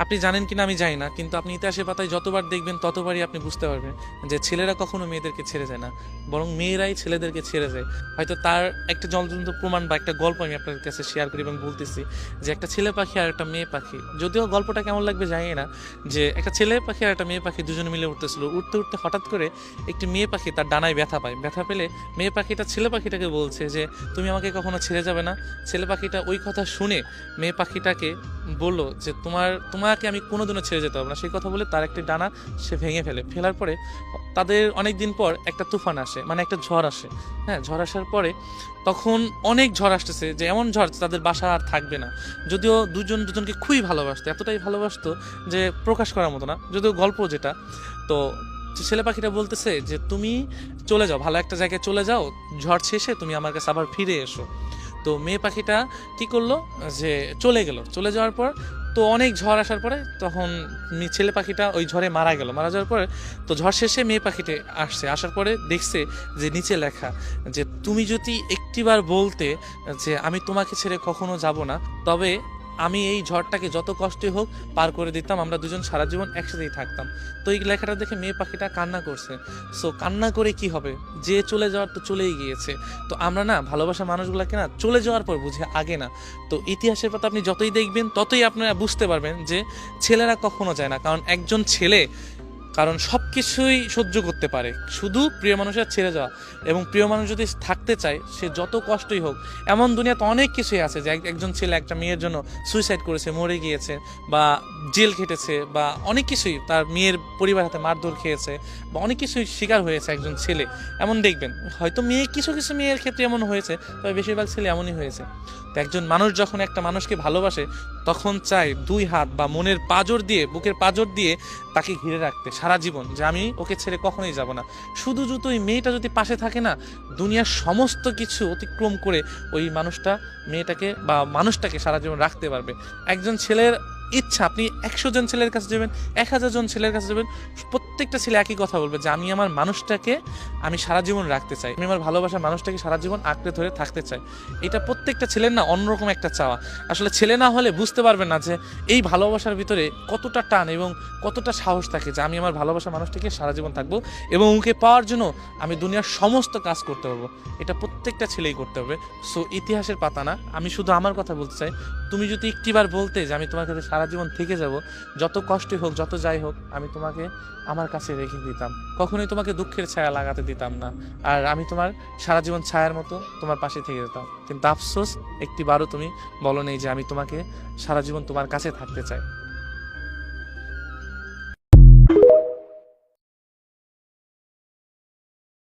আপনি জানেন কিনা আমি জানি না, কিন্তু আপনি ইতিহাসের পাতায় যতবার দেখবেন ততবারই আপনি বুঝতে পারবেন যে ছেলেরা কখনো মেয়েদেরকে ছেড়ে যায় না, বরং মেয়েরাই ছেলেদেরকে ছেড়ে যায়। হয়তো তার একটা জ্বলন্ত প্রমাণ বা একটা গল্প আমি আপনার কাছে শেয়ার করি এবং বলতেছি যে একটা ছেলে পাখি আর একটা মেয়ে পাখি, যদিও গল্পটা কেমন লাগবে জানি না, যে একটা ছেলে পাখি আর একটা মেয়ে পাখি দুজনে মিলে উঠতেছিল, উঠতে উঠতে হঠাৎ করে একটি মেয়ে পাখি তার ডানায় ব্যথা পায়। ব্যথা পেলে মেয়ে পাখিটা ছেলে পাখিটাকে বলছে যে তুমি আমাকে কখনো ছেড়ে যাবে না। ছেলে পাখিটা ওই কথা শুনে মেয়ে পাখিটাকে বললো যে তোমাকে আমি কোনোদিনও ছেড়ে যেতে পারবো না। সেই কথা বলে তার একটি ডানা সে ভেঙে ফেলার পরে তাদের অনেক দিন পর একটা তুফান আসে, মানে একটা ঝড় আসে। হ্যাঁ, ঝড় আসার পরে তখন অনেক ঝড় আসতেছে, যে এমন ঝড় তাদের বাসা আর থাকবে না। যদিও দুজন দুজনকে খুবই ভালোবাসতো, এতটাই ভালোবাসতো যে প্রকাশ করার মতো না, যদিও গল্প যেটা। তো ছেলে পাখিটা বলতেছে যে তুমি চলে যাও, ভালো একটা জায়গায় চলে যাও, ঝড় শেষে তুমি আমার কাছে আবার ফিরে এসো। তো মেয়ে পাখিটা কি করলো, যে চলে যাওয়ার পর তো অনেক ঝড় আসার পরে তখন ছেলে পাখিটা ওই ঝড়ে মারা যাওয়ার পরে তো ঝড় শেষে মেয়ে পাখিটা আসার পরে দেখছে যে নিচে লেখা যে তুমি যদি একটিবার বলতে যে আমি তোমাকে ছেড়ে কখনো যাব না, তবে আমি এই ঝড়টাকে যত কষ্টই হোক পার করে দিতাম, আমরা দুজন সারা জীবন একসাথেই থাকতাম। তো এই লেখাটা দেখে মেয়ে পাখিটা কান্না করছে। সো কান্না করে কি হবে, যে চলে যাওয়ার তো চলেই গিয়েছে। তো আমরা না ভালোবাসা মানুষগুলোকে না চলে যাওয়ার পর বুঝে, আগে না। তো ইতিহাসের পাতা আপনি যতই দেখবেন ততই আপনারা বুঝতে পারবেন যে ছেলেরা কখনো যায় না, কারণ একজন ছেলে কারণ সব কিছুই সহ্য করতে পারে, শুধু প্রিয় মানুষের ছেড়ে যাওয়া। এবং প্রিয় মানুষ যদি থাকতে চায় সে যত কষ্টই হোক, এমন দুনিয়াতে অনেক কিছুই আছে যে একজন ছেলে একটা মেয়ের জন্য সুইসাইড করেছে, মরে গিয়েছে, বা জেল খেটেছে, বা অনেক কিছুই তার মেয়ের পরিবার হাতে মারধর খেয়েছে, বা অনেক কিছুই শিকার হয়েছে একজন ছেলে। এমন দেখবেন হয়তো কিছু কিছু মেয়ের ক্ষেত্রে এমন হয়েছে, তবে বেশিরভাগ ছেলে এমনই হয়েছে। তো একজন মানুষ যখন একটা মানুষকে ভালোবাসে তখন চায় দুই হাত বা মনের পাঁজর দিয়ে, বুকের পাঁজর দিয়ে তাকে ঘিরে রাখতে সারা জীবন, যে আমি ওকে ছেড়ে কখনোই যাব না। শুধু যদি ওই মেয়েটা যদি পাশে থাকে না, দুনিয়ার সমস্ত কিছু অতিক্রম করে ওই মানুষটা মেয়েটাকে বা মানুষটাকে সারা জীবন রাখতে পারবে। একজন ছেলের ইচ্ছা, আপনি 100 জন ছেলের কাছে যাবেন, 1000 জন ছেলের কাছে যাবেন, প্রত্যেকটা ছেলে একই কথা বলবে যে আমি আমার মানুষটাকে আমি সারা জীবন রাখতে চাই, আমি আমার ভালোবাসার মানুষটাকে সারা জীবন আঁকড়ে ধরে থাকতে চাই। এটা প্রত্যেকটা ছেলের না অন্যরকম একটা চাওয়া। আসলে ছেলে না হলে বুঝতে পারবেন না যে এই ভালোবাসার ভিতরে কতটা টান এবং কতটা সাহস থাকে, যে আমি আমার ভালোবাসার মানুষটাকে সারা জীবন থাকবো এবং ওকে পাওয়ার জন্য আমি দুনিয়ার সমস্ত কাজ করতে পারবো। এটা প্রত্যেকটা ছেলেই করতে হবে। সো ইতিহাসের পাতা না, আমি শুধু আমার কথা বলতে চাই, তুমি যদি একটিবার বলতে যে আমি তোমার কাছে সারা জীবন থেকে যাব, যত কষ্টই হোক যত যাই হোক আমি তোমাকে আমার কাছে রেখে দিতাম, কখনোই তোমাকে দুঃখের ছায়া লাগাতে দিতাম না, আর আমি তোমার সারা জীবন ছায়ার মতো তোমার পাশে থেকে যেতাম। কিন্তু আফসোস একটিবারও তুমি বলো নেই যে আমি তোমাকে সারা জীবন তোমার কাছে থাকতে চাই।